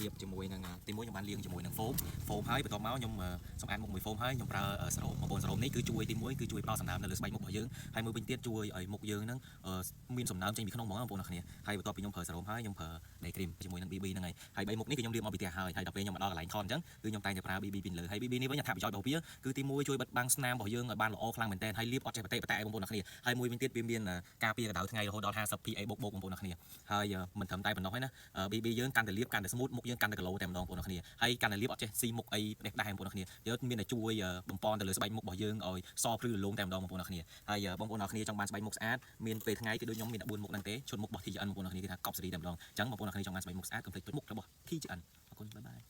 liệp cho mùi năng tìm mùi nhom ban liêng cho mùi năng phốm hơiต่อមកខ្ញុំសម្អាតមុខមួយហ្វូមហើយខ្ញុំប្រើសរោមបងប្អូនសរោមនេះគឺជួយទី1គឺជួយផ្ដល់សំណើមនៅលើស្បែកមុខរបស់យើងហើយមួយវិញទៀតជួយឲ្យមុខយើងហ្នឹងមានសំណើមចេញពីក្នុងហ្មងបងប្អូនគ្នាហើយបន្ទាប់ពីខ្ញុំប្រើសរោមហើយខ្ញុំប្រើ day cream ជាមួយនឹង BB ហ្នឹងហើយ3មុខនេះគឺខ្ញុំលាបមកពីផ្ទះហើយដល់ពេលខ្ញុំមកដល់កន្លែងថតអញ្ចឹងគឺខ្ញុំតែងតែប្រើ BB ពីលើហើយ BB នេះវិញអត្ថប្រយោជន៍របស់វាគឺទី1ជួយបិទបាំងស្នាមរបស់យើងឲ្យបានល្អខ្លាំងមែនទែនហើយលាបអត់ចេះបតេបងប្អូនគ្នាហើយមួយវិញទៀតវាមានការពារកម្ដៅថ្ងៃរហូតដល់50 PA បូកបងប្អូនគ្នាហើយមិនត្រឹមតែប៉ុណ្ណោះទេណា BB យើងកាន់តែលាបកាន់តែស្មូតមុខយើងកាន់តែ glow តែម្ដងបងប្អូនគ្នាហើយកាន់តែលាបអត់ចេះស៊ីមុខអីផ្ដេសផ្ដាស់បងប្អូនគ្នាយើងមានតែជួយបំពន់ទៅលើស្បែកមុខរបស់យើងឲ្យសភ្លឺរលោងតែម្ដងបងប្អូនគ្នាហើយបងប្អូនគ្នាចង់បានស្បែកមុខស្អាតមានពេលថ្ងៃគឺដូចខ្ញុំមានតែ4មុខហ្នឹងទេឈុតមុខរបស់ TGN បងប្អូនគ្នាគេថាកប់សេរីតែម្ដងអញ្ចឹងបងប្អូនគ្នាចង់បានស្បែកមុខស្អាតកុំភ្លេចមុខរបស់ TGN អរគុណបាយបាយ